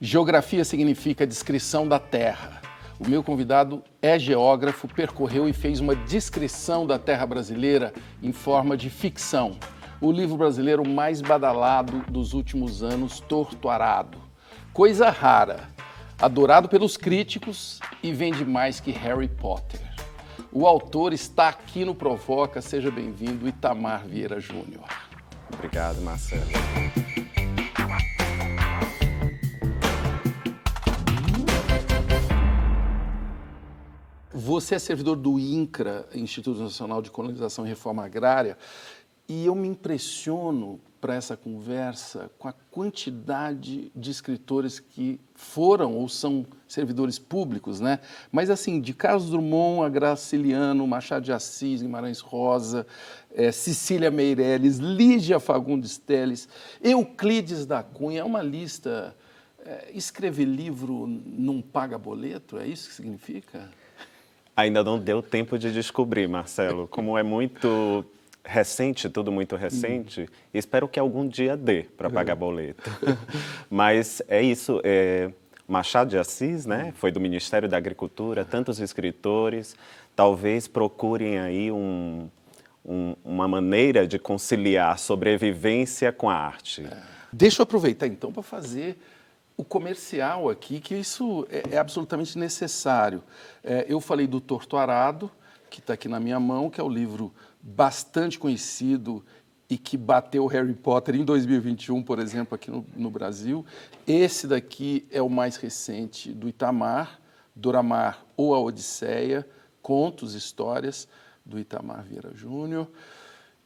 Geografia significa descrição da Terra. O meu convidado é geógrafo, percorreu e fez uma descrição da terra brasileira em forma de ficção. O livro brasileiro mais badalado dos últimos anos, Torto Arado. Coisa rara, adorado pelos críticos e vende mais que Harry Potter. O autor está aqui no Provoca, seja bem-vindo, Itamar Vieira Júnior. Obrigado, Marcelo. Você é servidor do INCRA, Instituto Nacional de Colonização e Reforma Agrária, e eu me impressiono para essa conversa com a quantidade de escritores que foram ou são servidores públicos, né? Mas assim, de Carlos Drummond a Graciliano, Machado de Assis, Guimarães Rosa, Cecília Meirelles, Lígia Fagundes Telles, Euclides da Cunha, é uma lista. Escrever livro não paga boleto, é isso que significa? Ainda não deu tempo de descobrir, Marcelo. Como é muito recente, tudo muito recente, espero que algum dia dê para pagar boleto. Mas é isso, Machado de Assis, né, foi do Ministério da Agricultura, tantos escritores, talvez procurem aí uma maneira de conciliar sobrevivência com a arte. Deixa eu aproveitar então para fazer o comercial aqui, que isso é absolutamente necessário. Eu falei do Torto Arado, que está aqui na minha mão, que é um livro bastante conhecido e que bateu Harry Potter em 2021, por exemplo, aqui no Brasil. Esse daqui é o mais recente do Itamar, Doramar ou A Odisseia, contos, histórias do Itamar Vieira Júnior.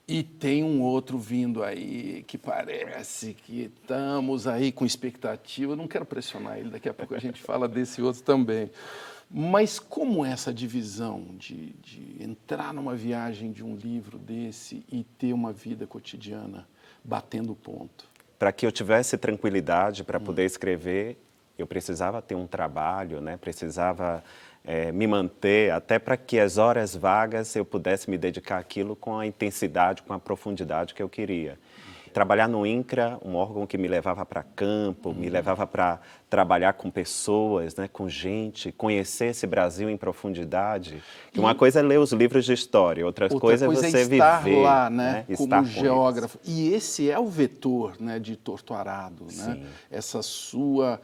E tem um outro vindo aí que parece que estamos aí com expectativa. Não quero pressionar ele, daqui a pouco a gente fala desse outro também. Mas como essa divisão de entrar numa viagem de um livro desse e ter uma vida cotidiana batendo ponto? Para que eu tivesse tranquilidade para poder escrever, eu precisava ter um trabalho, né? Precisava me manter, até para que as horas vagas eu pudesse me dedicar àquilo com a intensidade, com a profundidade que eu queria. Trabalhar no INCRA, um órgão que me levava para campo, me levava para trabalhar com pessoas, né, com gente, conhecer esse Brasil em profundidade. Que uma coisa é ler os livros de história, outra coisa é você estar viver, lá, né, como estar geógrafo. E esse é o vetor, né, de Torto Arado, né? Sim. Essa sua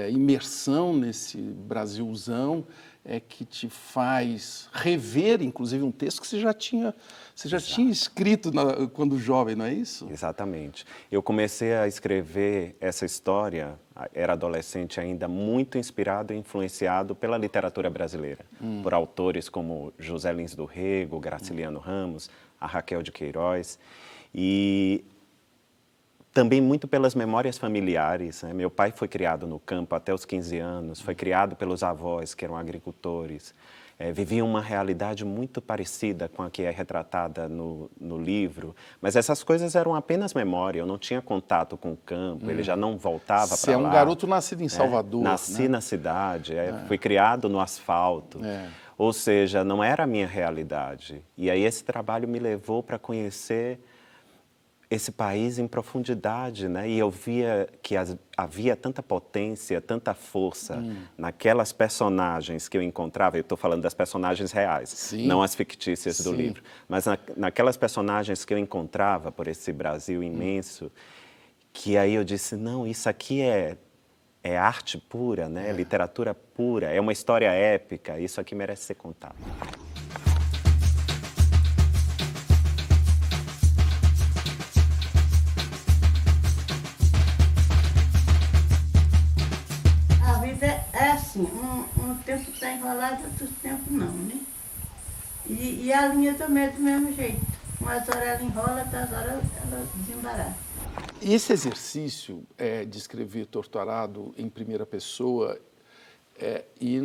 imersão nesse Brasilzão é que te faz rever, inclusive, um texto que você já tinha escrito quando jovem, não é isso? Exatamente. Eu comecei a escrever essa história, era adolescente ainda, muito inspirado e influenciado pela literatura brasileira, por autores como José Lins do Rego, Graciliano Ramos, a Raquel de Queiroz, e também muito pelas memórias familiares, né? Meu pai foi criado no campo até os 15 anos, foi criado pelos avós, que eram agricultores. Viviam uma realidade muito parecida com a que é retratada no livro, mas essas coisas eram apenas memória, eu não tinha contato com o campo, ele já não voltava para lá. Você é um garoto nascido em Salvador, Nasci né? na cidade, fui criado no asfalto, ou seja, não era a minha realidade. E aí esse trabalho me levou para conhecer esse país em profundidade, né? E eu via que havia tanta potência, tanta força naquelas personagens que eu encontrava. Eu estou falando das personagens reais, Sim. não as fictícias do Sim. livro. Mas naquelas personagens que eu encontrava por esse Brasil imenso, que aí eu disse, não, isso aqui é arte pura, né? Literatura pura, é uma história épica, isso aqui merece ser contado. É assim, um tempo está enrolado, outro tempo não, né? E a linha também é do mesmo jeito. Umas horas ela enrola, outras horas ela desembaraça. Esse exercício de escrever Torto Arado em primeira pessoa e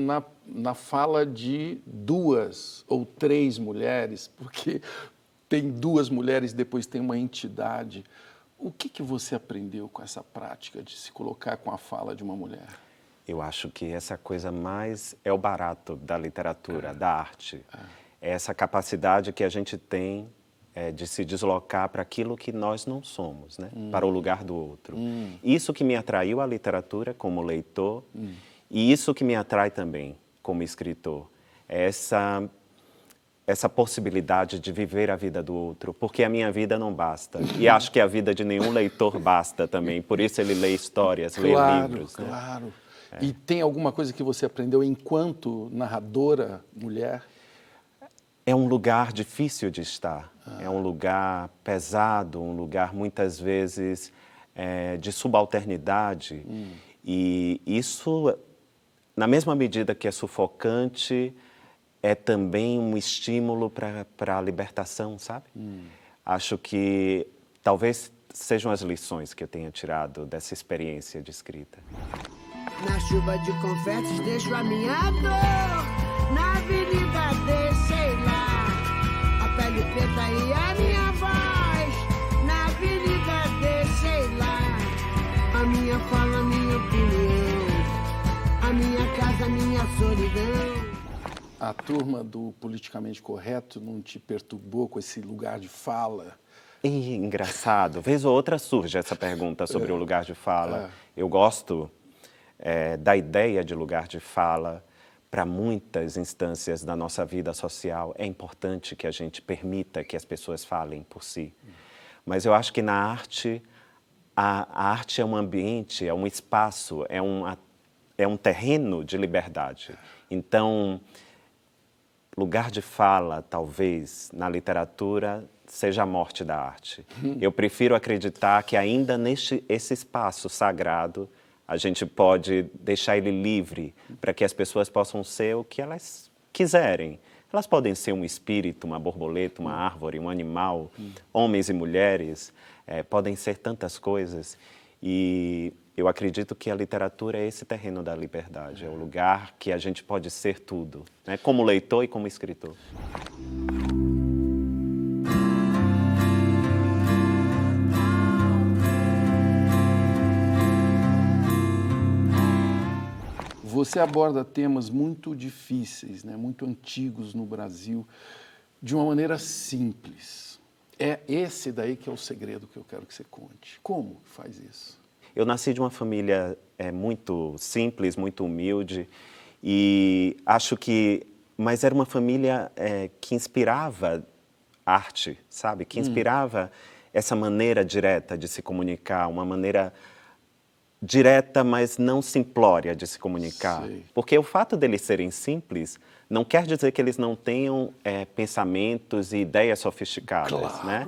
na fala de 2 ou 3 mulheres, porque tem 2 mulheres, depois tem uma entidade. O que você aprendeu com essa prática de se colocar com a fala de uma mulher? Eu acho que essa coisa mais é o barato da literatura, da arte. É essa capacidade que a gente tem de se deslocar para aquilo que nós não somos, né? Para o lugar do outro. Isso que me atraiu à literatura como leitor e isso que me atrai também como escritor. É essa possibilidade de viver a vida do outro, porque a minha vida não basta. E acho que a vida de nenhum leitor basta também, por isso ele lê histórias, lê livros. Né? Claro. E tem alguma coisa que você aprendeu enquanto narradora mulher? É um lugar difícil de estar, é um lugar pesado, um lugar muitas vezes de subalternidade. E isso, na mesma medida que é sufocante, é também um estímulo para a libertação, sabe? Acho que talvez sejam as lições que eu tenha tirado dessa experiência de escrita. Na chuva de confetes deixo a minha dor, na avenida deixei lá a pele preta e a minha voz, na avenida deixei lá a minha fala, a minha opinião, a minha casa, a minha solidão. A turma do politicamente correto não te perturbou com esse lugar de fala? E engraçado, vez ou outra surge essa pergunta sobre o lugar de fala. Eu gosto da ideia de lugar de fala para muitas instâncias da nossa vida social. É importante que a gente permita que as pessoas falem por si. Mas eu acho que na arte, a arte é um ambiente, é um espaço, é um terreno de liberdade. Então, lugar de fala, talvez, na literatura, seja a morte da arte. Eu prefiro acreditar que ainda esse espaço sagrado, a gente pode deixar ele livre para que as pessoas possam ser o que elas quiserem. Elas podem ser um espírito, uma borboleta, uma árvore, um animal, homens e mulheres, podem ser tantas coisas. E eu acredito que a literatura é esse terreno da liberdade, é o lugar que a gente pode ser tudo, né? Como leitor e como escritor. Você aborda temas muito difíceis, né, muito antigos no Brasil, de uma maneira simples. É esse daí que é o segredo que eu quero que você conte. Como faz isso? Eu nasci de uma família muito simples, muito humilde, e acho que... Mas era uma família que inspirava arte, sabe? Que inspirava essa maneira direta de se comunicar, uma maneira direta, mas não simplória de se comunicar. Sei. Porque o fato deles serem simples não quer dizer que eles não tenham pensamentos e ideias sofisticadas, né?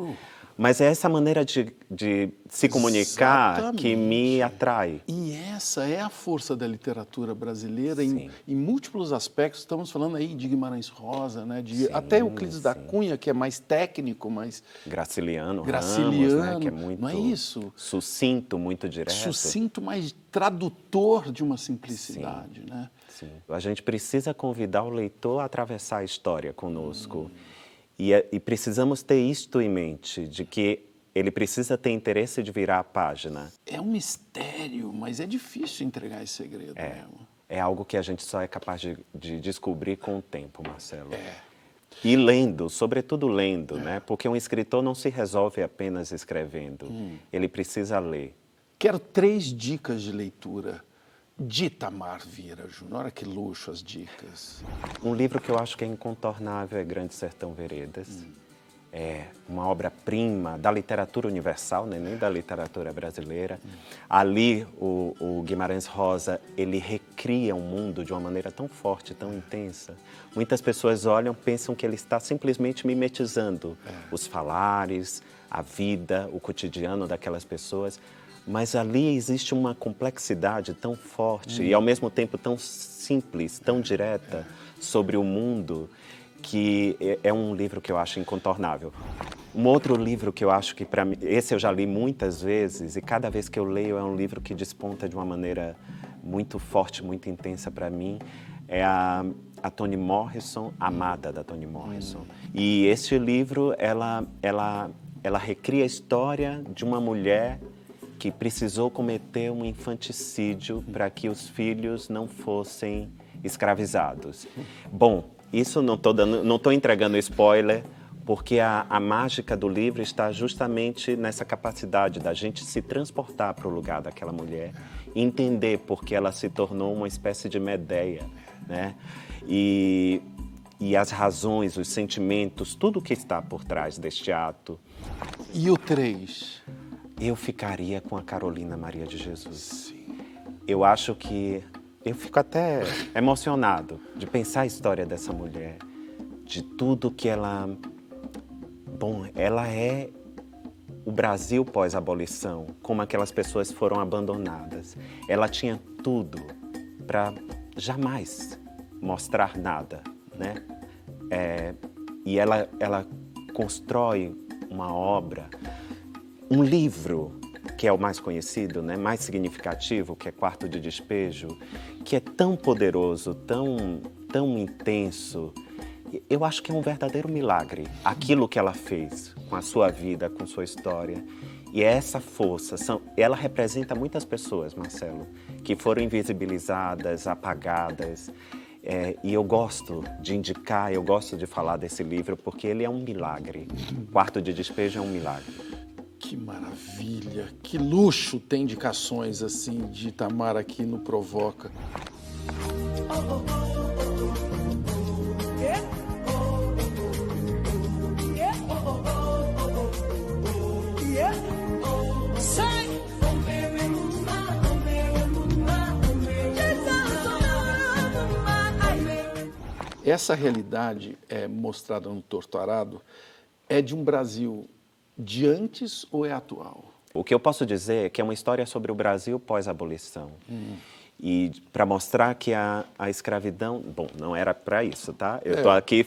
Mas é essa maneira de se comunicar que me atrai. E essa é a força da literatura brasileira em múltiplos aspectos. Estamos falando aí de Guimarães Rosa, né? Até Euclides da Cunha, que é mais técnico, mais... Graciliano Ramos, né? Que é muito não é isso? Sucinto, muito direto. Sucinto, mas tradutor de uma simplicidade, né? Sim. A gente precisa convidar o leitor a atravessar a história conosco. E precisamos ter isto em mente, de que ele precisa ter interesse de virar a página. É um mistério, mas é difícil entregar esse segredo mesmo. É algo que a gente só é capaz de descobrir com o tempo, Marcelo. E lendo, sobretudo lendo, né? Porque um escritor não se resolve apenas escrevendo. Ele precisa ler. Quero 3 dicas de leitura de Itamar Vieira Júnior. Olha que luxo as dicas. Um livro que eu acho que é incontornável é Grande Sertão Veredas. É uma obra-prima da literatura universal, né? Nem da literatura brasileira. Ali, o Guimarães Rosa, ele recria um mundo de uma maneira tão forte, tão intensa. Muitas pessoas olham, pensam que ele está simplesmente mimetizando os falares, a vida, o cotidiano daquelas pessoas. Mas ali existe uma complexidade tão forte e, ao mesmo tempo, tão simples, tão direta sobre o mundo, que é um livro que eu acho incontornável. Um outro livro que eu acho que, para mim, esse eu já li muitas vezes, e cada vez que eu leio é um livro que desponta de uma maneira muito forte, muito intensa para mim, é a Toni Morrison, Amada, da Toni Morrison. E esse livro, ela recria a história de uma mulher que precisou cometer um infanticídio para que os filhos não fossem escravizados. Bom, isso não estou entregando spoiler, porque a mágica do livro está justamente nessa capacidade da gente se transportar para o lugar daquela mulher, entender por que ela se tornou uma espécie de Medeia, né? E as razões, os sentimentos, tudo que está por trás deste ato. E o 3? Eu ficaria com a Carolina Maria de Jesus. Eu acho que... Eu fico até emocionado de pensar a história dessa mulher, de tudo que ela... Bom, ela é o Brasil pós-abolição, como aquelas pessoas foram abandonadas. Ela tinha tudo para jamais mostrar nada, né? E ela constrói uma obra, um livro, que é o mais conhecido, né, mais significativo, que é Quarto de Despejo, que é tão poderoso, tão intenso. Eu acho que é um verdadeiro milagre, aquilo que ela fez com a sua vida, com sua história. E essa força, ela representa muitas pessoas, Marcelo, que foram invisibilizadas, apagadas. E eu gosto de indicar, eu gosto de falar desse livro, porque ele é um milagre. Quarto de Despejo é um milagre. Que maravilha, que luxo ter indicações assim de Itamar aqui no Provoca. Essa realidade mostrada no Torto Arado é de um Brasil de antes ou é atual? O que eu posso dizer é que é uma história sobre o Brasil pós-abolição. E para mostrar que a escravidão... Bom, não era para isso, tá? Eu estou aqui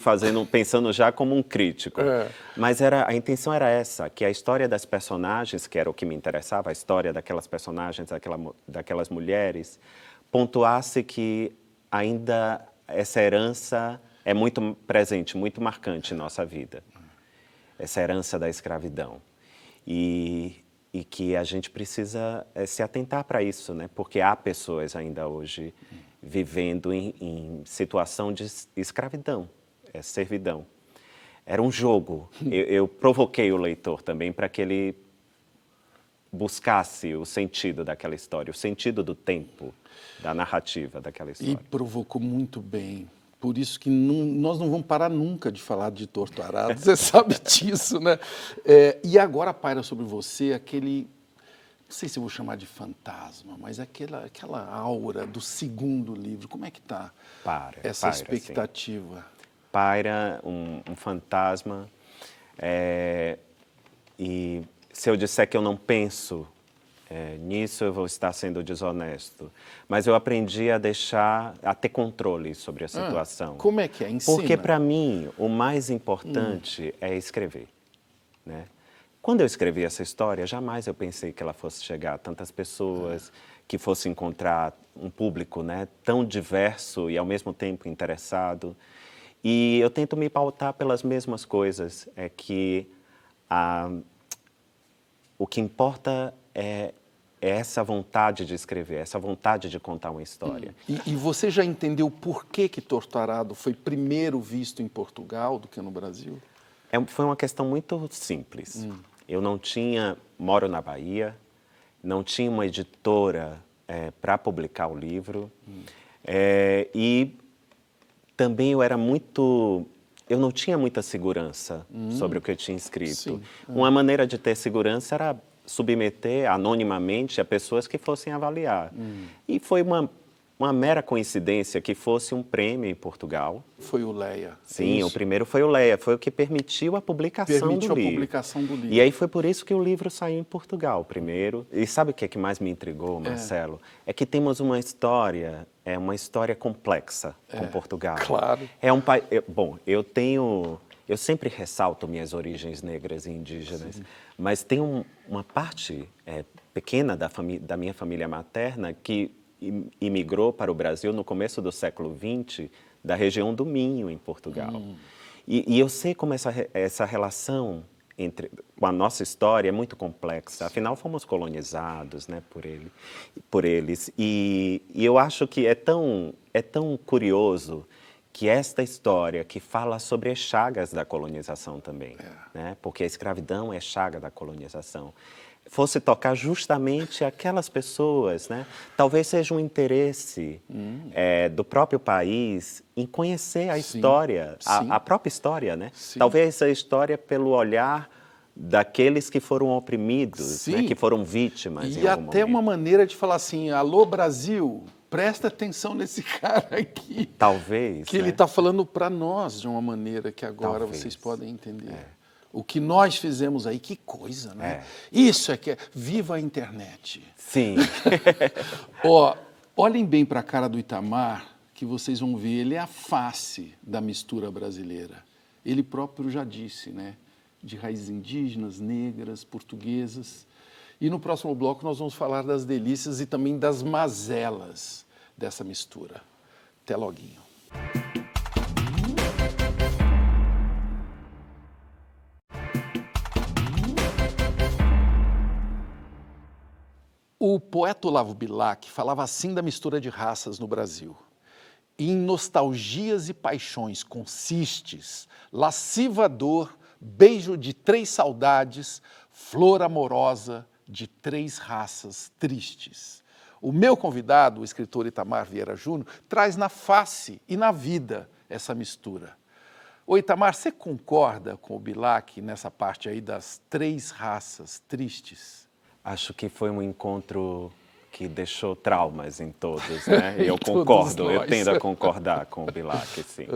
pensando já como um crítico. Mas a intenção era essa, que a história das personagens, que era o que me interessava, a história daquelas personagens, daquelas mulheres, pontuasse que ainda essa herança é muito presente, muito marcante em nossa vida. Essa herança da escravidão. E que a gente precisa se atentar para isso, né? Porque há pessoas ainda hoje vivendo em situação de escravidão, servidão. Era um jogo. Eu provoquei o leitor também para que ele buscasse o sentido daquela história, o sentido do tempo, da narrativa daquela história. E provocou muito bem. Por isso que nós não vamos parar nunca de falar de Torto Arado, você sabe disso, né? E agora paira sobre você aquele, não sei se eu vou chamar de fantasma, mas aquela aura do segundo livro. Como é que está essa expectativa? Sim. Paira um fantasma. E se eu disser que eu não penso nisso, eu vou estar sendo desonesto. Mas eu aprendi a ter controle sobre a situação. Como é que é? Ensina. Porque, para mim, o mais importante é escrever, né? Quando eu escrevi essa história, jamais eu pensei que ela fosse chegar a tantas pessoas, que fosse encontrar um público, né, tão diverso e, ao mesmo tempo, interessado. E eu tento me pautar pelas mesmas coisas. É que o que importa é essa vontade de escrever, essa vontade de contar uma história. E você já entendeu por que Torto Arado foi primeiro visto em Portugal do que no Brasil? Foi uma questão muito simples. Eu moro na Bahia, não tinha uma editora para publicar o livro. E também eu não tinha muita segurança sobre o que eu tinha escrito. Uma maneira de ter segurança era submeter anonimamente a pessoas que fossem avaliar. E foi uma mera coincidência que fosse um prêmio em Portugal. Foi o Leia. Sim, o primeiro foi o Leia, foi o que permitiu a publicação do livro. E aí foi por isso que o livro saiu em Portugal primeiro. E sabe o que é que mais me intrigou, Marcelo? É que temos uma história complexa com Portugal. Claro. Bom, eu sempre ressalto minhas origens negras e indígenas, mas tem uma parte pequena da minha família materna que imigrou para o Brasil no começo do século XX, da região do Minho, em Portugal. E eu sei como essa relação com a nossa história é muito complexa. Afinal, fomos colonizados, né, por eles. E eu acho que é tão curioso que esta história que fala sobre as chagas da colonização também, né? Porque a escravidão é chaga da colonização, fosse tocar justamente aquelas pessoas, né? Talvez seja um interesse do próprio país em conhecer a história, a própria história, né? Sim. Talvez a história pelo olhar daqueles que foram oprimidos, né? Que foram vítimas. E até uma maneira de falar assim, alô Brasil, presta atenção nesse cara aqui. Talvez. Que ele está falando para nós de uma maneira que agora vocês podem entender. O que nós fizemos aí, que coisa, né? Isso é que é... Viva a internet. Sim. Ó, olhem bem para a cara do Itamar, que vocês vão ver, ele é a face da mistura brasileira. Ele próprio já disse, né? De raízes indígenas, negras, portuguesas. E no próximo bloco nós vamos falar das delícias e também das mazelas dessa mistura. Até loguinho. O poeta Olavo Bilac falava assim da mistura de raças no Brasil. Em nostalgias e paixões consistes, lasciva dor, beijo de 3 saudades, flor amorosa de 3 raças tristes. O meu convidado, o escritor Itamar Vieira Júnior, traz na face e na vida essa mistura. Ô Itamar, você concorda com o Bilac nessa parte aí das 3 raças tristes? Acho que foi um encontro que deixou traumas em todos, né? Eu concordo, eu tendo a concordar com o Bilac, sim.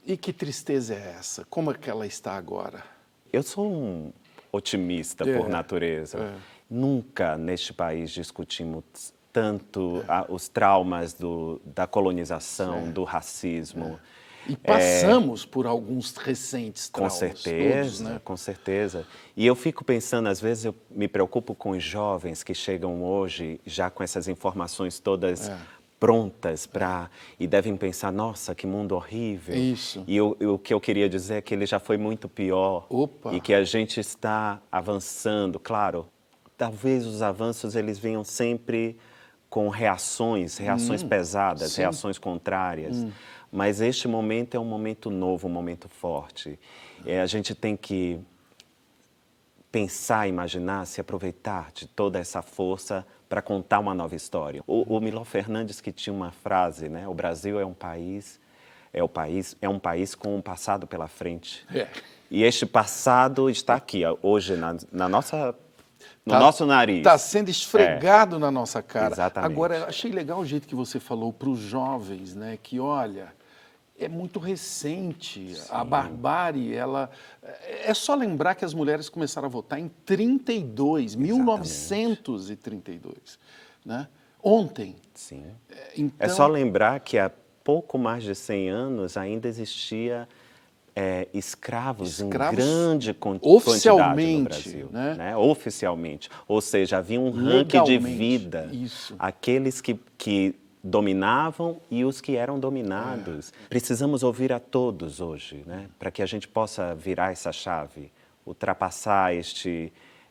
E que tristeza é essa? Como é que ela está agora? Eu sou um otimista por natureza. Nunca neste país discutimos tanto os traumas da colonização, do racismo. E passamos por alguns recentes traumas. Com certeza, todos, né? Com certeza. E eu fico pensando, às vezes eu me preocupo com os jovens que chegam hoje já com essas informações todas prontas e devem pensar, nossa, que mundo horrível. Isso. E o que eu queria dizer é que ele já foi muito pior. Opa. E que a gente está avançando. Claro, talvez os avanços eles venham sempre com reações pesadas, reações contrárias. Mas este momento é um momento novo, um momento forte. A gente tem que pensar, imaginar, se aproveitar de toda essa força para contar uma nova história. O Milor Fernandes que tinha uma frase, né? O Brasil é um país com um passado pela frente. E este passado está aqui, hoje, no nosso nariz. Está sendo esfregado na nossa cara. Exatamente. Agora, achei legal o jeito que você falou para os jovens, né? Que, olha, é muito recente. Sim. A barbárie, ela... É só lembrar que as mulheres começaram a votar em 1932, né? Ontem. Sim. Então... É só lembrar que há pouco mais de 100 anos ainda existia escravos em grande quantidade no Brasil. Né? Oficialmente. Ou seja, havia um ranking de vida. Isso. Aqueles que dominavam e os que eram dominados. Precisamos ouvir a todos hoje, né? Para que a gente possa virar essa chave, ultrapassar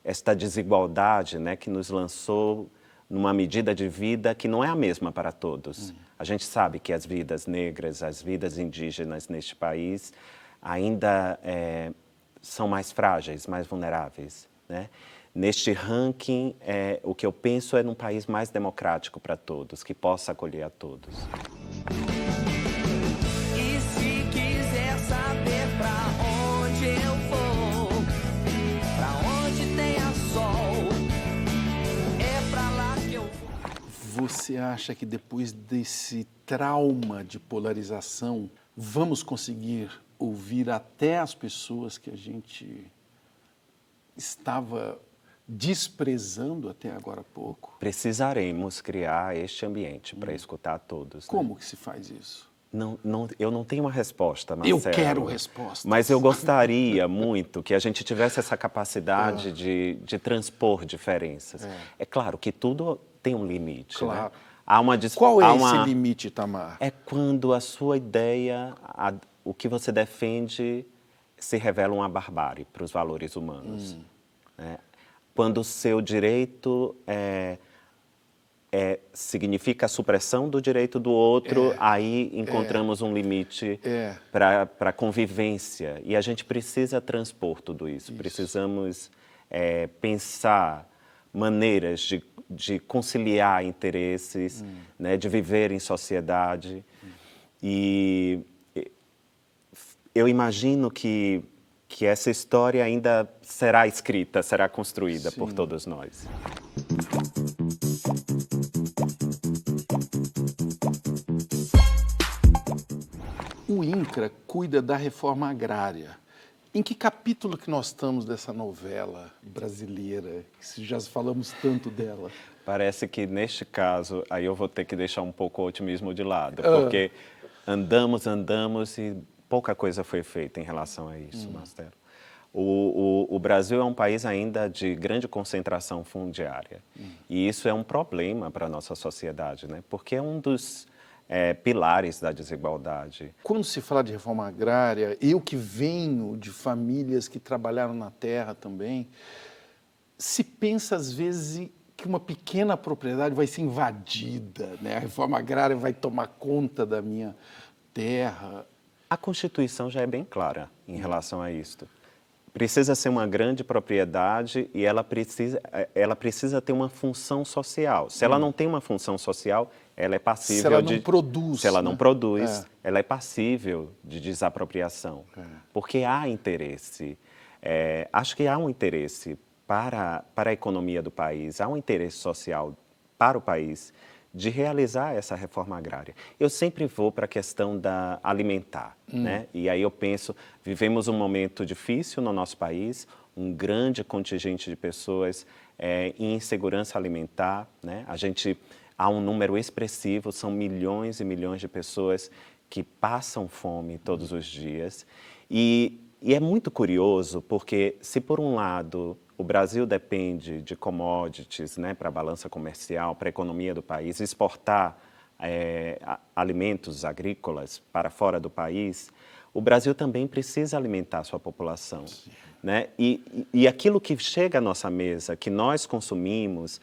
esta desigualdade, né? Que nos lançou numa medida de vida que não é a mesma para todos. A gente sabe que as vidas negras, as vidas indígenas neste país ainda são mais frágeis, mais vulneráveis, né? Neste ranking, o que eu penso é num país mais democrático para todos, que possa acolher a todos. E se quiser saber pra onde eu vou, pra onde tenha sol, é pra lá que eu vou. Você acha que depois desse trauma de polarização, vamos conseguir ouvir até as pessoas que a gente estava desprezando até agora há pouco? Precisaremos criar este ambiente para escutar todos. Como que se faz isso? Eu não tenho uma resposta, Marcelo. Eu quero respostas. Mas eu gostaria muito que a gente tivesse essa capacidade de transpor diferenças. É claro que tudo tem um limite. Claro. Né? Qual é esse limite, Itamar? É quando a sua ideia, o que você defende, se revela uma barbárie para os valores humanos. Né? Quando o seu direito significa a supressão do direito do outro, aí encontramos um limite para a convivência. E a gente precisa transpor tudo isso. Precisamos pensar maneiras de conciliar interesses, né, de viver em sociedade. E eu imagino que essa história ainda será escrita, será construída por todos nós. O INCRA cuida da reforma agrária. Em que capítulo que nós estamos dessa novela brasileira, que já falamos tanto dela? Parece que, neste caso, aí eu vou ter que deixar um pouco o otimismo de lado, porque andamos e pouca coisa foi feita em relação a isso, Mastelo. O Brasil é um país ainda de grande concentração fundiária, e isso é um problema para a nossa sociedade, né? Porque é um dos pilares da desigualdade. Quando se fala de reforma agrária, eu que venho de famílias que trabalharam na terra também, se pensa às vezes que uma pequena propriedade vai ser invadida, né? A reforma agrária vai tomar conta da minha terra. A Constituição já é bem clara em relação a isto. Precisa ser uma grande propriedade e ela precisa ter uma função social. Se ela não tem uma função social, ela é passível se ela não produz. Se ela não né? produz, ela é passível de desapropriação. Porque há interesse. Acho que há um interesse para a economia do país, há um interesse social para o país de realizar essa reforma agrária. Eu sempre vou para a questão da alimentar, né? E aí eu penso, vivemos um momento difícil no nosso país, um grande contingente de pessoas em insegurança alimentar, né? Há um número expressivo, são milhões e milhões de pessoas que passam fome todos os dias. E é muito curioso, porque se por um lado o Brasil depende de commodities, né, para a balança comercial, para a economia do país, exportar alimentos agrícolas para fora do país, o Brasil também precisa alimentar a sua população. Né? E aquilo que chega à nossa mesa, que nós consumimos,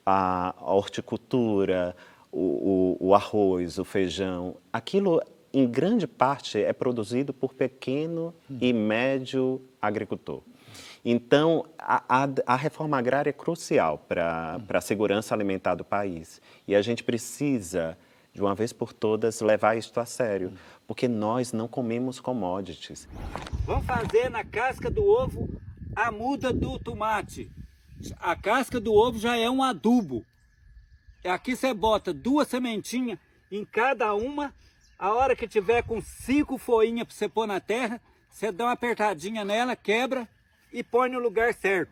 a horticultura, o arroz, o feijão, aquilo em grande parte é produzido por pequeno e médio agricultor. Então, a reforma agrária é crucial para a segurança alimentar do país. E a gente precisa, de uma vez por todas, levar isto a sério, porque nós não comemos commodities. Vamos fazer na casca do ovo a muda do tomate. A casca do ovo já é um adubo. Aqui você bota 2 sementinhas em cada uma. A hora que tiver com 5 folhinhas para você pôr na terra, você dá uma apertadinha nela, quebra e põe no lugar certo.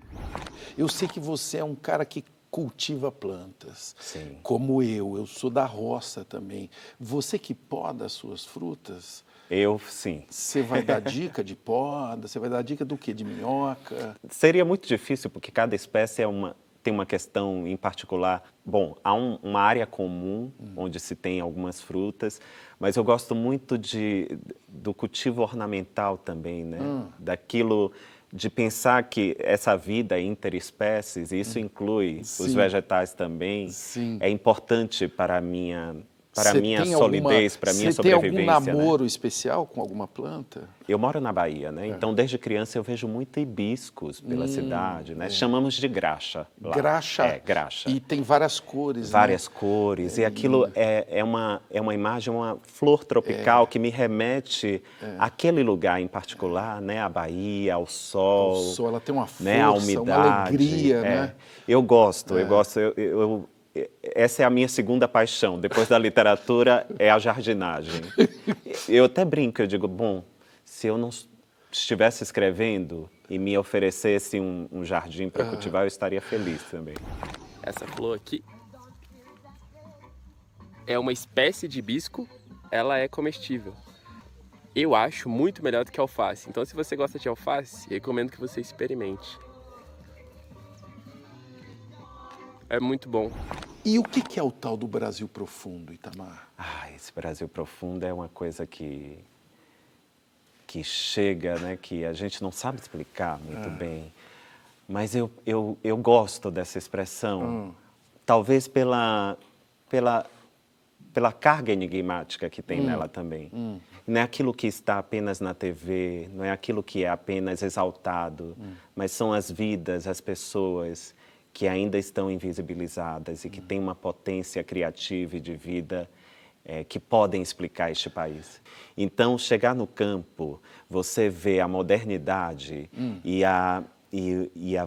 Eu sei que você é um cara que cultiva plantas. Sim. Como eu sou da roça também. Você que poda as suas frutas? Eu, sim. Você vai dar dica de poda? Você vai dar dica do quê? De minhoca? Seria muito difícil, porque cada espécie tem uma questão em particular. Bom, há uma área comum, onde se tem algumas frutas, mas eu gosto muito do cultivo ornamental também, né? Daquilo de pensar que essa vida é interespécies, e isso inclui os vegetais também, é importante para a minha solidez, para a minha sobrevivência. Você tem algum namoro especial com alguma planta? Eu moro na Bahia, né? Então, desde criança, eu vejo muito hibiscos pela cidade, né? Chamamos de graxa lá. Graxa? É, graxa. E tem várias cores, várias cores. E aquilo é uma imagem, uma flor tropical que me remete àquele lugar em particular, né? A Bahia, ao sol. O sol, ela tem uma força, né? A umidade, uma alegria, né? Eu gosto. Essa é a minha segunda paixão, depois da literatura, é a jardinagem. Eu até brinco, eu digo, bom, se eu não estivesse escrevendo e me oferecesse um jardim para cultivar, eu estaria feliz também. Essa flor aqui é uma espécie de hibisco, ela é comestível. Eu acho muito melhor do que alface, então se você gosta de alface, recomendo que você experimente. É muito bom. E o que é o tal do Brasil profundo, Itamar? Esse Brasil profundo é uma coisa que chega, né, que a gente não sabe explicar muito bem. Mas eu gosto dessa expressão. talvez pela carga enigmática que tem nela também. Não é aquilo que está apenas na TV, não é aquilo que é apenas exaltado, mas são as vidas, as pessoas que ainda estão invisibilizadas e que têm uma potência criativa e de vida que podem explicar este país. Então, chegar no campo, você vê a modernidade e a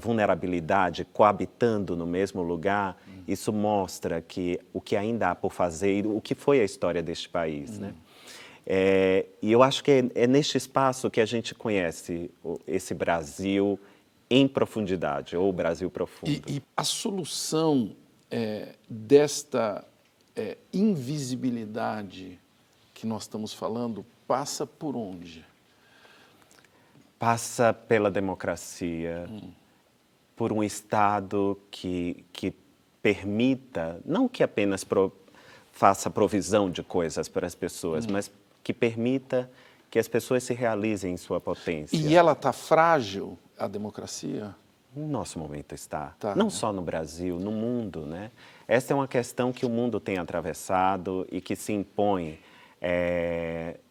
vulnerabilidade coabitando no mesmo lugar, isso mostra que o que ainda há por fazer e o que foi a história deste país, né? E eu acho que é neste espaço que a gente conhece esse Brasil em profundidade, ou o Brasil profundo. E a solução desta invisibilidade que nós estamos falando passa por onde? Passa pela democracia, por um Estado que permita, não que apenas faça provisão de coisas para as pessoas, mas que permita que as pessoas se realizem em sua potência. E ela está frágil, a democracia? No nosso momento está. Tá, não né? só no Brasil, no mundo, né? Essa é uma questão que o mundo tem atravessado e que se impõe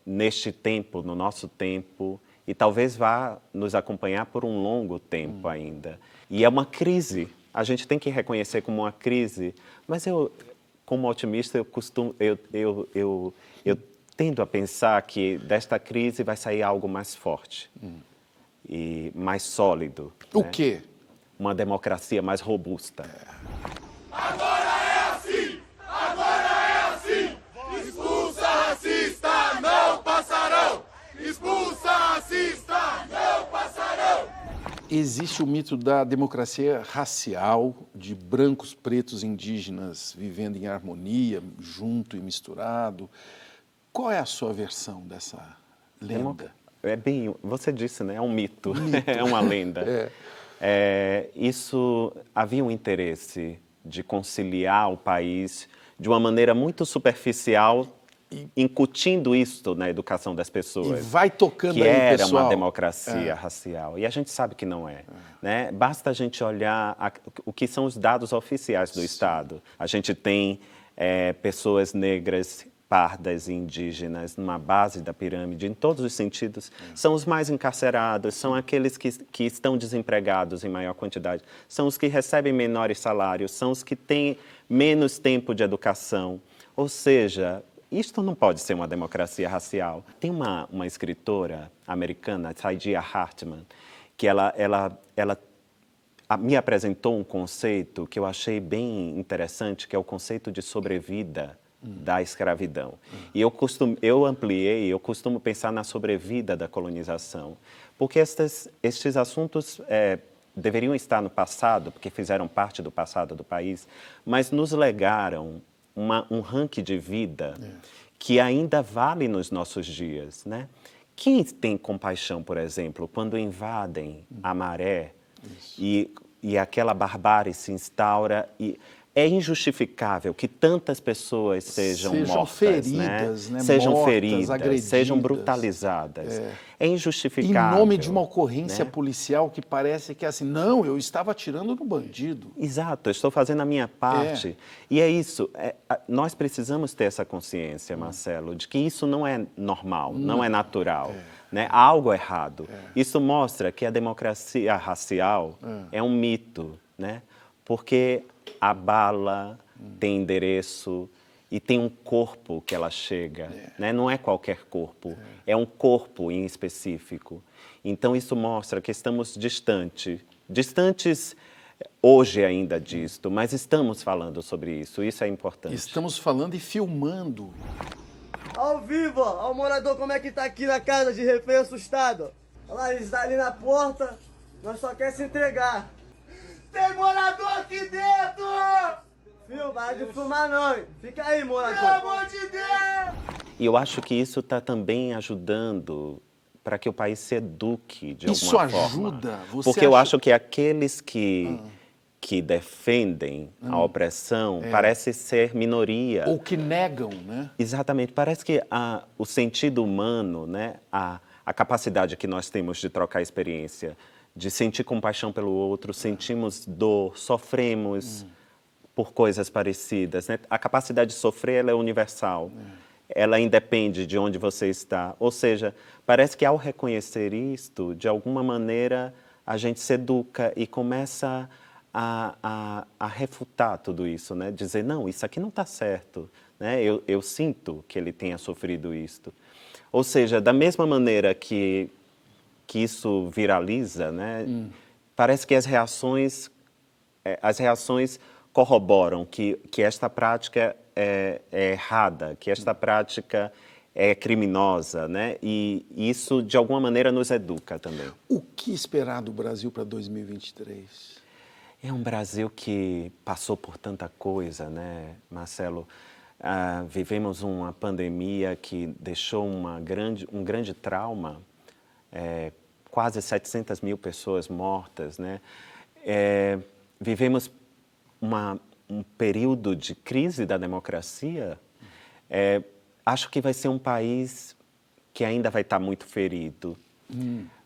neste tempo, no nosso tempo, e talvez vá nos acompanhar por um longo tempo ainda. E é uma crise, a gente tem que reconhecer como uma crise, mas eu, como otimista, eu tendo a pensar que desta crise vai sair algo mais forte e mais sólido. O né? quê? Uma democracia mais robusta. Agora é assim! Agora é assim! Expulsa racista, não passarão! Expulsa racista, não passarão! Existe o mito da democracia racial, de brancos, pretos, indígenas vivendo em harmonia, junto e misturado. Qual é a sua versão dessa lenda? É bem, você disse, né? É um mito, é uma lenda. Isso havia um interesse de conciliar o país de uma maneira muito superficial, incutindo isto na educação das pessoas. E vai tocando que aí, era pessoal. uma democracia racial. E a gente sabe que não é. Né? Basta a gente olhar o que são os dados oficiais do Estado. A gente tem pessoas negras, pardas e indígenas numa base da pirâmide, em todos os sentidos, são os mais encarcerados, são aqueles que estão desempregados em maior quantidade, são os que recebem menores salários, são os que têm menos tempo de educação. Ou seja, isto não pode ser uma democracia racial. Tem uma escritora americana, Saidiya Hartman, que ela me apresentou um conceito que eu achei bem interessante, que é o conceito de sobrevida da escravidão. E eu ampliei, eu costumo pensar na sobrevida da colonização, porque estes assuntos deveriam estar no passado, porque fizeram parte do passado do país, mas nos legaram um ranking de vida que ainda vale nos nossos dias, né? Quem tem compaixão, por exemplo, quando invadem a Maré e aquela barbárie se instaura e é injustificável que tantas pessoas sejam mortas, feridas, né? Sejam Mortas, feridas, agredidas. sejam brutalizadas. É injustificável. Em nome de uma ocorrência né? policial que parece que é assim, não, eu estava atirando no bandido. Exato, eu estou fazendo a minha parte. E é isso, nós precisamos ter essa consciência, Marcelo, de que isso não é normal, não é natural. Né? Há algo errado. Isso mostra que a democracia racial é um mito, né? Porque a bala tem endereço e tem um corpo que ela chega, né? Não é qualquer corpo, é um corpo em específico. Então isso mostra que estamos distantes hoje ainda disto, mas estamos falando sobre isso, isso é importante. Estamos falando e filmando. Ao vivo, ó, o morador como é que tá aqui na casa de refém assustado. Olha lá, eles estão ali na porta, nós só quer se entregar. Tem morador aqui dentro! Viu, para de filmar não, hein? Fica aí, morador. Pelo amor de Deus! E eu acho que isso está também ajudando para que o país se eduque de Isso alguma forma. ajuda? Você Porque eu acha- acho que aqueles que defendem a opressão parece ser minoria. Ou que negam, né? Exatamente. Parece que o sentido humano, né, a capacidade que nós temos de trocar experiência, de sentir compaixão pelo outro, sentimos dor, sofremos por coisas parecidas, né? A capacidade de sofrer, ela é universal. Ela independe de onde você está. Ou seja, parece que ao reconhecer isto, de alguma maneira, a gente se educa e começa a refutar tudo isso, né? Dizer, não, isso aqui não está certo, né? Eu sinto que ele tenha sofrido isto. Ou seja, da mesma maneira que isso viraliza, né? Parece que as reações corroboram que esta prática é errada, que esta prática é criminosa, né? E isso, de alguma maneira, nos educa também. O que esperar do Brasil para 2023? É um Brasil que passou por tanta coisa, né, Marcelo? Vivemos uma pandemia que deixou um grande trauma, quase 700 mil pessoas mortas, né? Vivemos um período de crise da democracia. Acho que vai ser um país que ainda vai estar muito ferido,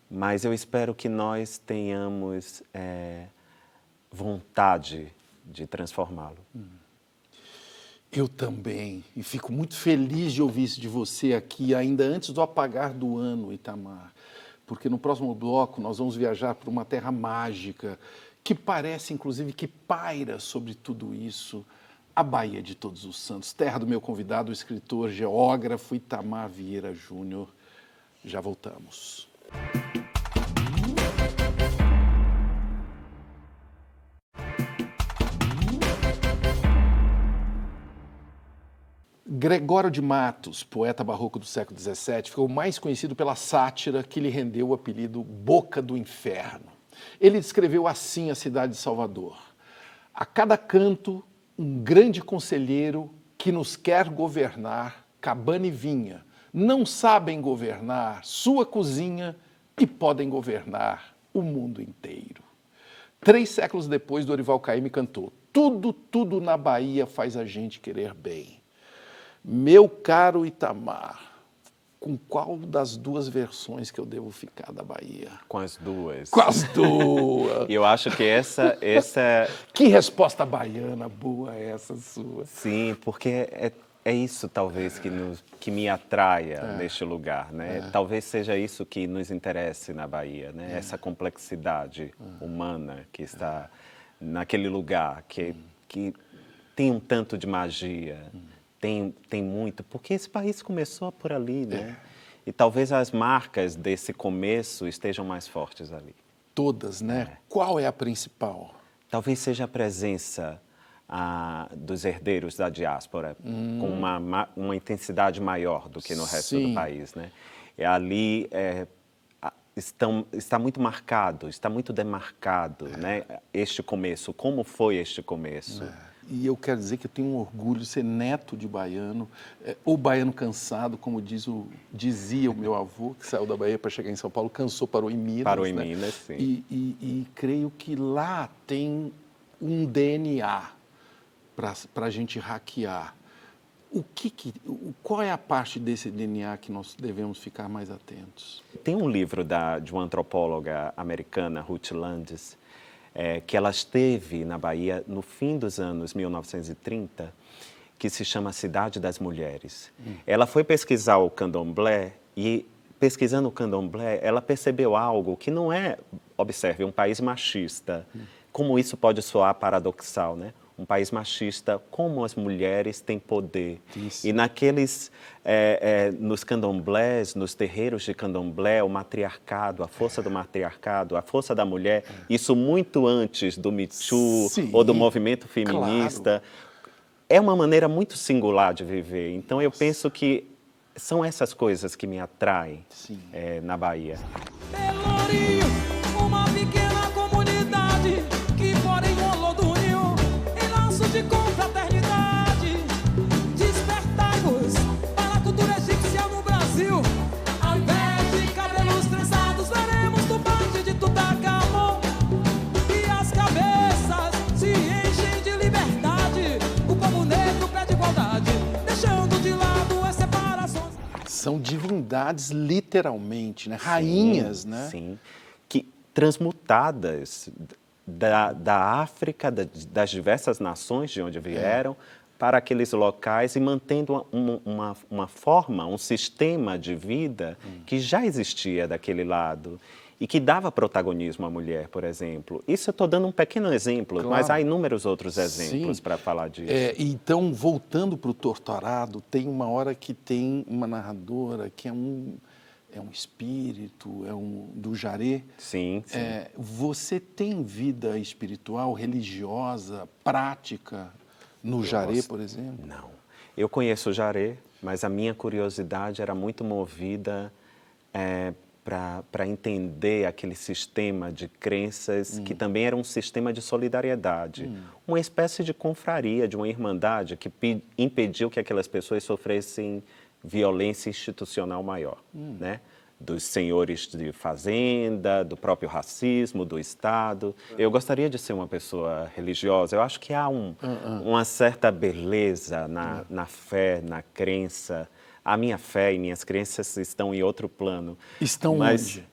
mas eu espero que nós tenhamos vontade de transformá-lo. Eu também, e fico muito feliz de ouvir isso de você aqui, ainda antes do apagar do ano, Itamar, porque no próximo bloco nós vamos viajar para uma terra mágica, que parece, inclusive, que paira sobre tudo isso, a Bahia de Todos os Santos, terra do meu convidado, o escritor, geógrafo Itamar Vieira Júnior. Já voltamos. Gregório de Matos, poeta barroco do século XVII, ficou mais conhecido pela sátira que lhe rendeu o apelido Boca do Inferno. Ele descreveu assim a cidade de Salvador. A cada canto, um grande conselheiro que nos quer governar, cabana e vinha, não sabem governar sua cozinha e podem governar o mundo inteiro. 3 séculos depois, Dorival Caymmi cantou: tudo, tudo na Bahia faz a gente querer bem. Meu caro Itamar, com qual das 2 versões que eu devo ficar da Bahia? Com as duas. Com as 2! E eu acho que essa Que resposta baiana boa é essa sua? Sim, porque é isso talvez que me atraia neste lugar, né? Talvez seja isso que nos interesse na Bahia, né? Essa complexidade humana que está naquele lugar, que tem um tanto de magia. Tem muito, porque esse país começou por ali, né? E talvez as marcas desse começo estejam mais fortes ali. Todas, né? Qual é a principal? Talvez seja a presença dos herdeiros da diáspora, com uma intensidade maior do que no resto do país, né? E ali está muito marcado, está muito demarcado, né? Este começo, como foi este começo. E eu quero dizer que eu tenho um orgulho de ser neto de baiano, ou baiano cansado, como dizia o meu avô, que saiu da Bahia para chegar em São Paulo, cansou, parou em Minas. Parou em Minas, sim. E creio que lá tem um DNA para a gente hackear. Qual é a parte desse DNA que nós devemos ficar mais atentos? Tem um livro de uma antropóloga americana, Ruth Landis, que ela esteve na Bahia no fim dos anos 1930, que se chama Cidade das Mulheres. Ela foi pesquisar o candomblé e, pesquisando o candomblé, ela percebeu algo que não é, observe, um país machista. Como isso pode soar paradoxal, né? Um país machista, como as mulheres têm poder. Isso. E nos candomblés, nos terreiros de candomblé, o matriarcado, a força do matriarcado, a força da mulher, isso muito antes do Me Too ou do movimento feminista, é uma maneira muito singular de viver. Então eu penso que são essas coisas que me atraem na Bahia. Pelourinho, uma pequena comunidade que mora em Olodunho, em laço de confraternidade. Despertai-vos para a cultura egípcia no Brasil. Ao invés de cabelos trançados, veremos turbante de Tutankhamon. E as cabeças se enchem de liberdade. O povo negro pede igualdade, deixando de lado as separações. São divindades, literalmente, né? Rainhas, né? Sim, que transmutadas da África, das diversas nações de onde vieram, para aqueles locais e mantendo uma forma, um sistema de vida que já existia daquele lado e que dava protagonismo à mulher, por exemplo. Isso eu estou dando um pequeno exemplo, Claro. mas há inúmeros outros exemplos para falar disso. Então, voltando para o Torturado, tem uma hora que tem uma narradora que é um espírito, do Jaré. Sim, sim. Você tem vida espiritual, religiosa, prática no Jaré, por exemplo? Não. Eu conheço o Jaré, mas a minha curiosidade era muito movida para entender aquele sistema de crenças que também era um sistema de solidariedade. Uma espécie de confraria, de uma irmandade que impediu que aquelas pessoas sofressem violência institucional maior, né? Dos senhores de fazenda, do próprio racismo, do Estado. Eu gostaria de ser uma pessoa religiosa. Eu acho que há uma certa beleza na fé, na crença. A minha fé e minhas crenças estão em outro plano. Estão mas onde?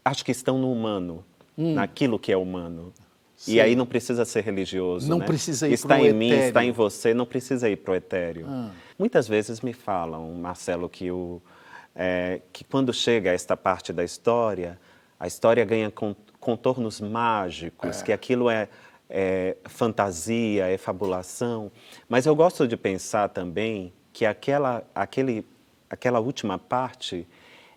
Acho que estão no humano, naquilo que é humano. Sim. E aí não precisa ser religioso, Não né? precisa ir Está pro em mim, etéreo. está em você, não precisa ir para o etéreo. Muitas vezes me falam, Marcelo, que quando chega a esta parte da história, a história ganha contornos mágicos, que aquilo é fantasia, é fabulação. Mas eu gosto de pensar também que aquela última parte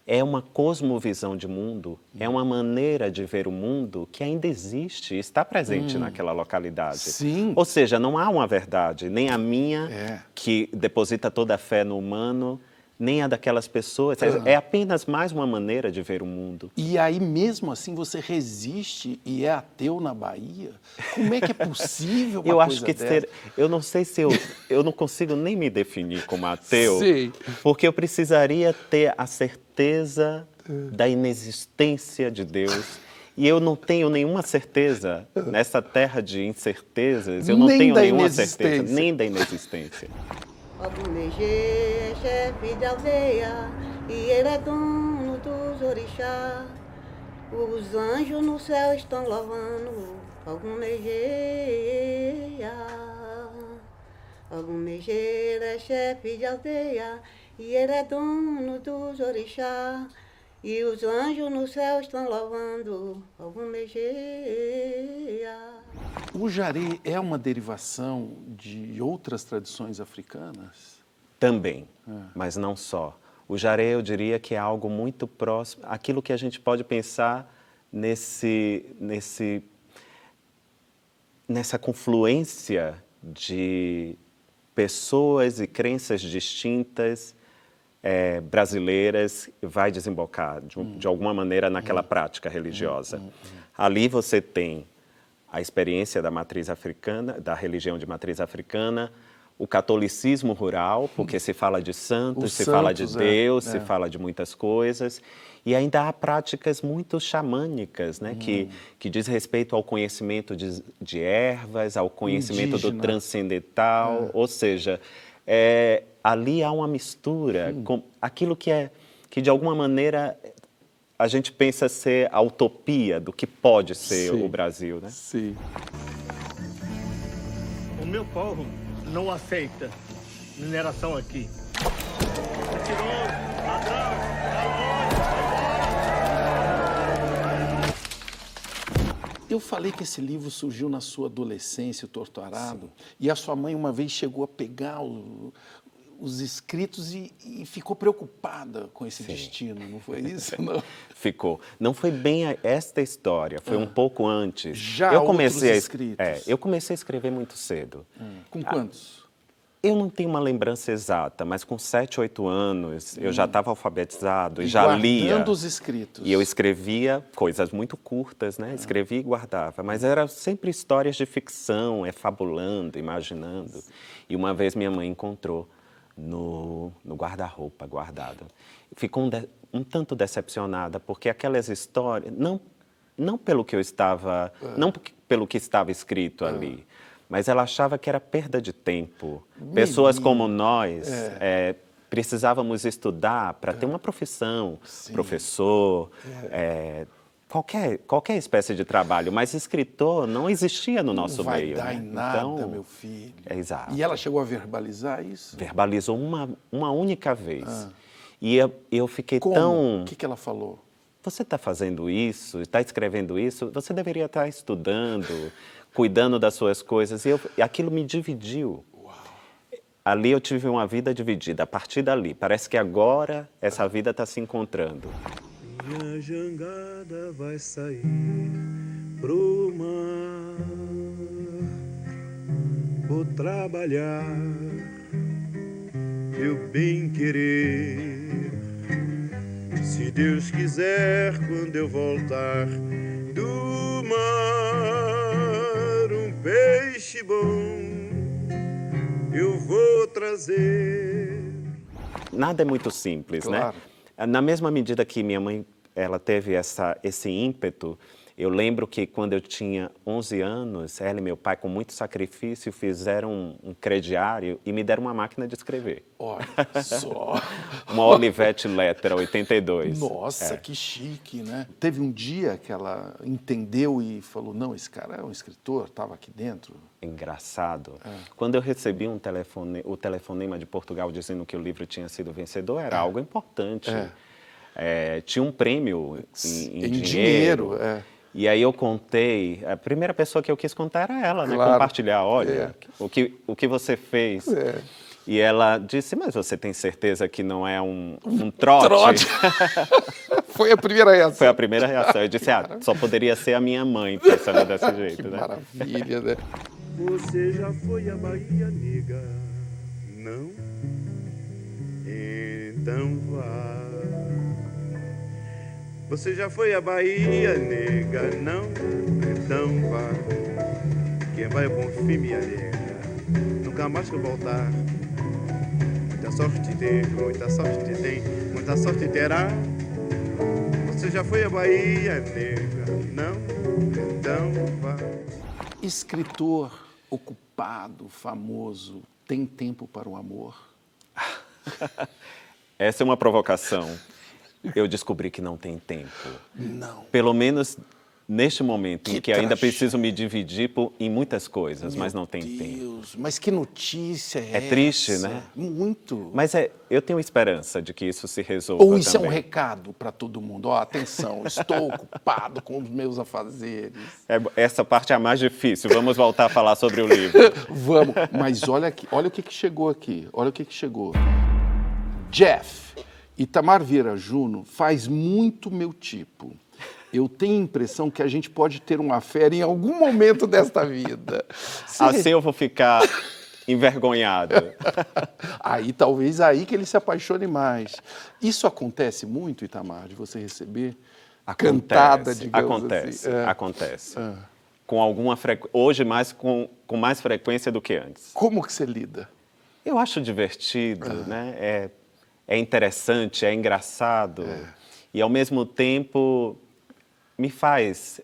é uma cosmovisão de mundo, é uma maneira de ver o mundo que ainda existe, está presente naquela localidade. Sim. Ou seja, não há uma verdade, nem a minha, que deposita toda a fé no humano, nem a daquelas pessoas. É apenas mais uma maneira de ver o mundo. E aí, mesmo assim, você resiste e é ateu na Bahia? Como é que é possível uma Eu coisa acho que dessa? eu não sei se eu não consigo nem me definir como ateu, Sei. porque eu precisaria ter a certeza da inexistência de Deus. E eu não tenho nenhuma certeza nessa terra de incertezas. Eu não Nem tenho da nenhuma inexistência. certeza, nem da inexistência. Ogumegê é chefe de aldeia e ele é dono dos orixás. Os anjos no céu estão louvando Ogumegê. Ogumegê é chefe de aldeia e ele é dono dos orixás. E os anjos no céu estão louvando Ogumegê. O Jaré é uma derivação de outras tradições africanas? Também, mas não só. O Jaré, eu diria que é algo muito próximo, aquilo que a gente pode pensar nessa confluência de pessoas e crenças distintas brasileiras, vai desembocar, de alguma maneira, naquela prática religiosa. Ali você tem a experiência da matriz africana, da religião de matriz africana, o catolicismo rural, porque se fala de santos, se fala de Deus, se fala de muitas coisas, e ainda há práticas muito xamânicas, né, que diz respeito ao conhecimento de ervas, ao conhecimento do transcendental, ou seja, ali há uma mistura com aquilo que de alguma maneira a gente pensa ser a utopia do que pode ser o Brasil, né? Sim. O meu povo não aceita mineração aqui. Mentiroso, ladrão, Eu falei que esse livro surgiu na sua adolescência, o Torturado, e a sua mãe uma vez chegou a pegar os escritos e ficou preocupada com esse destino, não foi isso? Não. Ficou. Não foi bem esta história, foi um pouco antes. Já eu comecei outros escritos. eu comecei a escrever muito cedo. Com quantos? Eu não tenho uma lembrança exata, mas com 7, 8 anos eu já estava alfabetizado e já lia. Guardando os escritos. E eu escrevia coisas muito curtas, né? Escrevia e guardava, mas eram sempre histórias de ficção, fabulando, imaginando. E uma vez minha mãe encontrou no guarda-roupa guardado. Ficou um tanto decepcionada, porque aquelas histórias, não pelo que eu estava, não pelo que estava escrito ali, mas ela achava que era perda de tempo. Pessoas como nós precisávamos estudar para ter uma profissão, professor, qualquer espécie de trabalho, mas escritor não existia no nosso Não vai meio. dar né? em nada, Então, meu filho. É exato. E ela chegou a verbalizar isso? Verbalizou uma única vez. E eu fiquei Como? tão... O que ela falou? Você está fazendo isso, está escrevendo isso, você deveria estar estudando, cuidando das suas coisas. E aquilo me dividiu. Ali eu tive uma vida dividida, a partir dali. Parece que agora essa vida está se encontrando. Minha jangada vai sair pro mar. Vou trabalhar, meu bem querer. Se Deus quiser, quando eu voltar do mar, um peixe bom eu vou trazer. Nada é muito simples, Claro. né? Na mesma medida que minha mãe ela teve esse ímpeto, eu lembro que quando eu tinha 11 anos, ela e meu pai, com muito sacrifício, fizeram um crediário e me deram uma máquina de escrever. Olha só. Uma Olivetti Lettera 82. Nossa, que chique, né? Teve um dia que ela entendeu e falou, não, esse cara é um escritor, estava aqui dentro. Engraçado. Quando eu recebi o telefonema de Portugal dizendo que o livro tinha sido vencedor, era algo importante. Tinha um prêmio em dinheiro. E aí eu contei, a primeira pessoa que eu quis contar era ela, né? Claro. Compartilhar, olha, o que você fez. E ela disse, mas você tem certeza que não é um trote? Foi a primeira reação. Foi a primeira reação. Eu disse, só poderia ser a minha mãe pensando desse jeito, Que né? maravilha, né? Você já foi à Bahia, nega? Não? Então vá. Você já foi à Bahia, nega? Não? Então vá. Quem vai é bom fim, minha nega. Nunca mais que voltar. Muita sorte teve, muita sorte tem, muita sorte terá. Você já foi à Bahia, nega? Não? Então vá. Escritor ocupado, famoso, tem tempo para o amor? Essa é uma provocação. Eu descobri que não tem tempo. Não. Pelo menos neste momento em que ainda tragédia. preciso me dividir em muitas coisas, mas não tem tempo. Deus, mas que notícia é essa? triste, né? Muito. Mas eu tenho esperança de que isso se resolva Ou isso também. é um recado para todo mundo? Ó, atenção, estou ocupado com os meus afazeres. Essa parte é a mais difícil. Vamos voltar a falar sobre o livro. Vamos, mas olha aqui, olha o que chegou aqui. Olha o que chegou. Jeff, Itamar Vieira Juno faz muito meu tipo. Eu tenho a impressão que a gente pode ter uma fé em algum momento desta vida. Assim eu vou ficar envergonhado. Aí, talvez aí que ele se apaixone mais. Isso acontece muito, Itamar, de você receber cantada, digamos acontece, assim? Acontece. Com alguma hoje com mais frequência do que antes. Como que você lida? Eu acho divertido, né? É interessante, é engraçado. E, ao mesmo tempo, me faz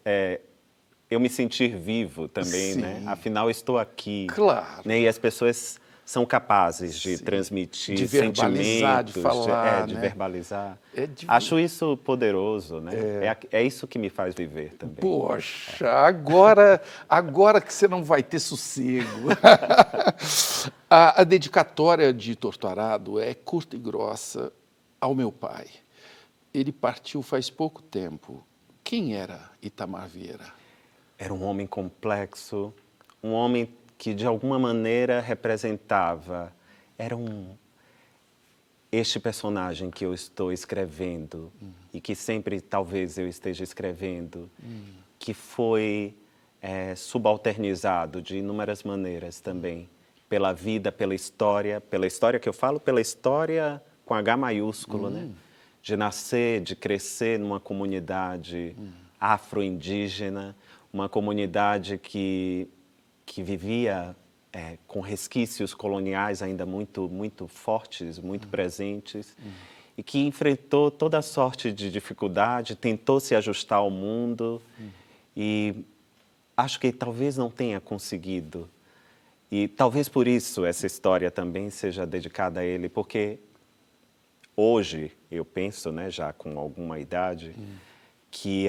eu me sentir vivo também, né? Afinal, estou aqui. Claro. Né? E as pessoas são capazes de transmitir de verbalizar, sentimentos. de falar, de né? verbalizar. Acho isso poderoso, né? É isso que me faz viver também. Poxa, agora que você não vai ter sossego. A dedicatória de Torturado é curta e grossa ao meu pai. Ele partiu faz pouco tempo. Quem era Itamar Vieira? Era um homem complexo, um homem que de alguma maneira representava, este personagem que eu estou escrevendo e que sempre talvez eu esteja escrevendo, que foi subalternizado de inúmeras maneiras também, pela vida, pela história que eu falo, pela história com H maiúsculo, né? De nascer, de crescer numa comunidade afro-indígena, uma comunidade que vivia com resquícios coloniais ainda muito, muito fortes, muito presentes, e que enfrentou toda sorte de dificuldade, tentou se ajustar ao mundo, e acho que talvez não tenha conseguido. E talvez por isso essa história também seja dedicada a ele, porque hoje, eu penso, né, já com alguma idade, que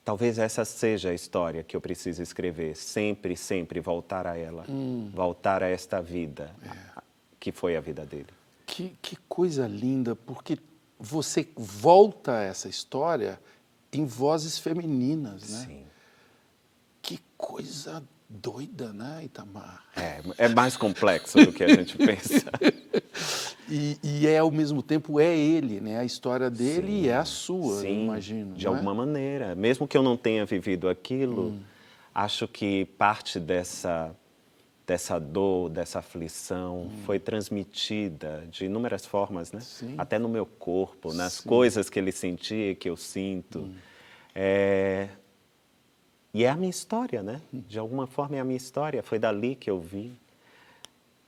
talvez essa seja a história que eu preciso escrever, sempre, sempre voltar a ela, voltar a esta vida, que foi a vida dele. Que coisa linda, porque você volta a essa história em vozes femininas, né? Sim. Que coisa doida, né, Itamar? É mais complexo do que a gente pensa. E ao mesmo tempo é ele, né? A história dele Sim, e é a sua, sim, eu imagino. de não é? alguma maneira. Mesmo que eu não tenha vivido aquilo, acho que parte dessa dor, dessa aflição foi transmitida de inúmeras formas, né? Sim. Até no meu corpo, nas Sim. coisas que ele sentia, que eu sinto. E é a minha história, né? De alguma forma é a minha história, foi dali que eu vi.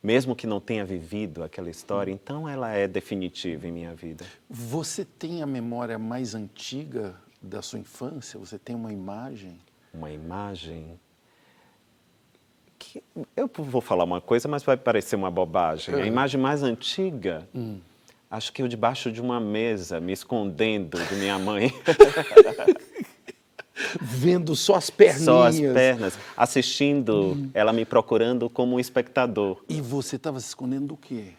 Mesmo que não tenha vivido aquela história, então ela é definitiva em minha vida. Você tem a memória mais antiga da sua infância? Você tem uma imagem? Uma imagem... Eu vou falar uma coisa, mas vai parecer uma bobagem. A imagem mais antiga, acho que eu debaixo de uma mesa, me escondendo de minha mãe. Vendo só as perninhas. Só as pernas, assistindo, ela me procurando como um espectador. E você estava se escondendo do quê?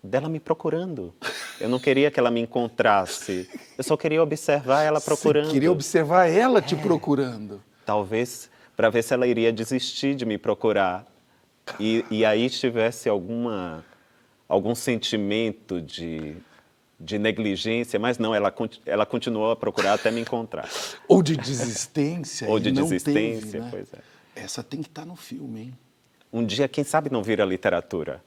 Dela me procurando. Eu não queria que ela me encontrasse. Eu só queria observar ela procurando. Você queria observar ela te procurando. Talvez para ver se ela iria desistir de me procurar. E aí tivesse algum sentimento de negligência, mas não, ela continuou a procurar até me encontrar. Ou de desistência. Ou de e não desistência, teve, né? pois é. Essa tem que estar no filme, hein? Um dia, quem sabe não vira literatura.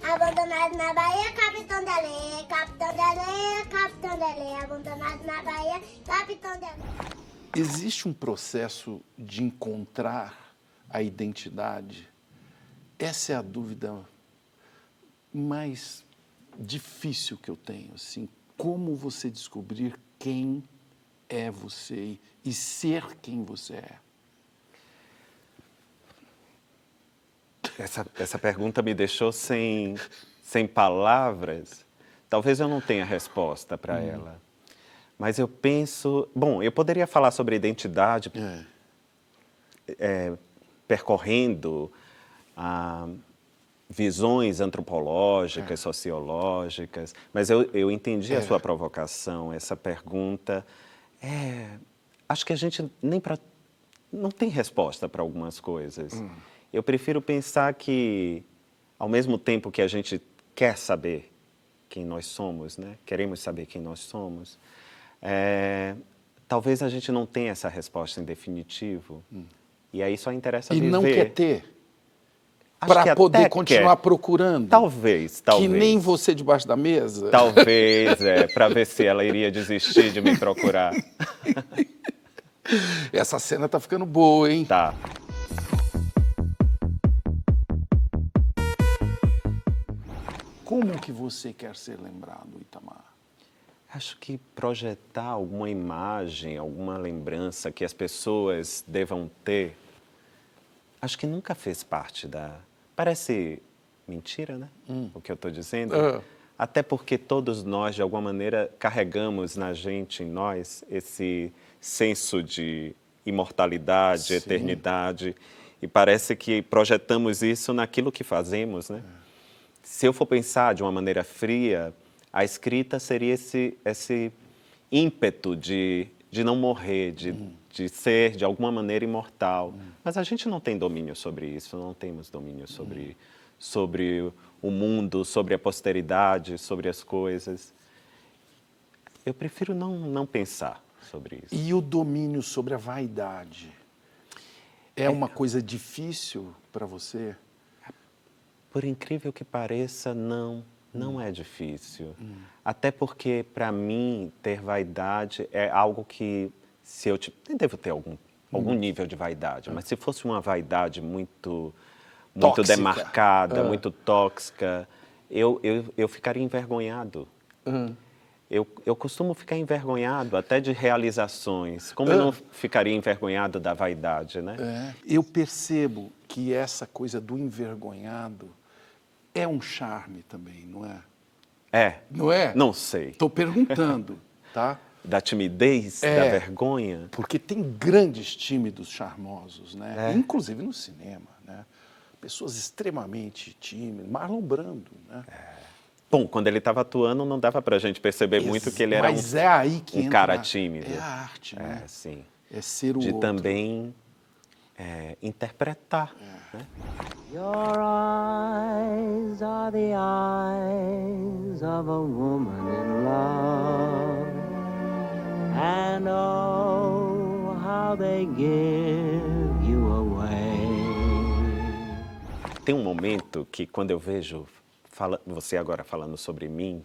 Abandonado na Bahia, capitão de areia, capitão de areia, capitão de areia. Abandonado na Bahia, capitão de areia. Existe um processo de encontrar a identidade? Essa é a dúvida mais difícil que eu tenho, assim. Como você descobrir quem é você e ser quem você é? Essa pergunta me deixou sem palavras. Talvez eu não tenha resposta para ela. Mas eu penso... Bom, eu poderia falar sobre identidade percorrendo visões antropológicas, sociológicas, mas eu entendi a sua provocação, essa pergunta. Acho que a gente não tem resposta para algumas coisas. Eu prefiro pensar que, ao mesmo tempo que a gente quer saber quem nós somos, né? Queremos saber quem nós somos, talvez a gente não tenha essa resposta em definitivo. E aí só interessa viver. E não quer ter? Para poder continuar procurando? Talvez. Que nem você debaixo da mesa? Talvez, para ver se ela iria desistir de me procurar. Essa cena tá ficando boa, hein? Tá. Como que você quer ser lembrado, Itamar? Acho que projetar alguma imagem, alguma lembrança que as pessoas devam ter, acho que nunca fez parte da... Parece mentira, né? O que eu estou dizendo. Até porque todos nós, de alguma maneira, carregamos na gente, em nós, esse senso de imortalidade, eternidade. E parece que projetamos isso naquilo que fazemos, né? Se eu for pensar de uma maneira fria, a escrita seria esse ímpeto de não morrer, de ser, de alguma maneira, imortal. Mas a gente não tem domínio sobre isso, não temos domínio sobre o mundo, sobre a posteridade, sobre as coisas. Eu prefiro não pensar sobre isso. E o domínio sobre a vaidade? É uma coisa difícil para você? Por incrível que pareça, não é difícil. Até porque, para mim, ter vaidade é algo que, se eu nem devo ter algum nível de vaidade, mas se fosse uma vaidade muito demarcada, muito tóxica, eu ficaria envergonhado. Eu costumo ficar envergonhado até de realizações. Como eu não ficaria envergonhado da vaidade, né? Eu percebo que essa coisa do envergonhado é um charme também, não é? É. Não é? Não sei. Estou perguntando, tá? Da timidez, da vergonha. Porque tem grandes tímidos charmosos, né? Inclusive no cinema, né? Pessoas extremamente tímidas. Marlon Brando, né? Bom, quando ele estava atuando, não dava pra gente perceber muito que ele era um cara tímido. É a arte, né? Sim. É ser o de outro. também interpretar. Né? Your eyes are the eyes of a woman in love, and oh, how they give you away. Tem um momento que quando eu vejo você agora falando sobre mim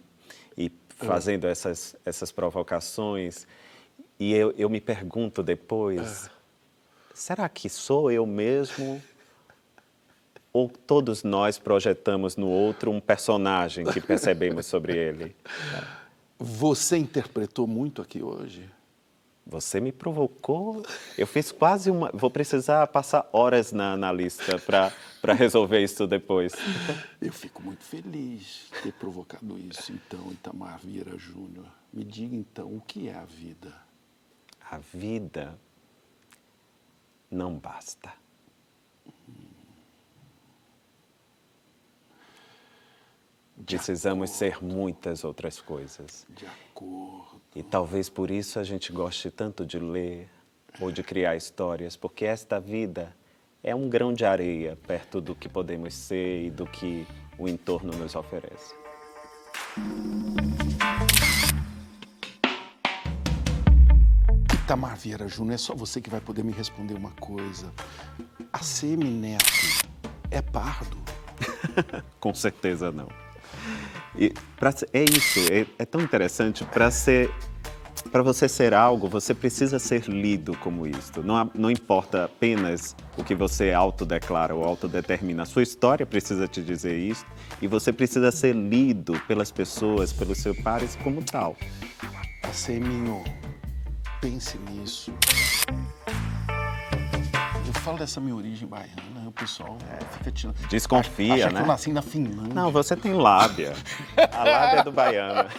e fazendo essas provocações, e eu me pergunto depois, será que sou eu mesmo ou todos nós projetamos no outro um personagem que percebemos sobre ele? Você interpretou muito aqui hoje? Você me provocou. Eu fiz quase uma... Vou precisar passar horas na lista para resolver isso depois. Eu fico muito feliz de ter provocado isso. Então, Itamar Vieira Júnior, me diga então, o que é a vida? A vida não basta. Precisamos ser muitas outras coisas. De acordo. E talvez por isso a gente goste tanto de ler ou de criar histórias, porque esta vida é um grão de areia perto do que podemos ser e do que o entorno nos oferece. Itamar Vieira Júnior, é só você que vai poder me responder uma coisa. ACM Neto é pardo? Com certeza não. E é isso, é tão interessante. Para você ser algo, você precisa ser lido como isto. Não importa apenas o que você autodeclara ou autodetermina. A sua história precisa te dizer isso e você precisa ser lido pelas pessoas, pelos seus pares como tal. ACM, pense nisso. Eu falo dessa minha origem baiana, o pessoal fica tirando. Desconfia, acha né? que eu nasci na Finlândia. Não, você tem lábia. A lábia é do baiano.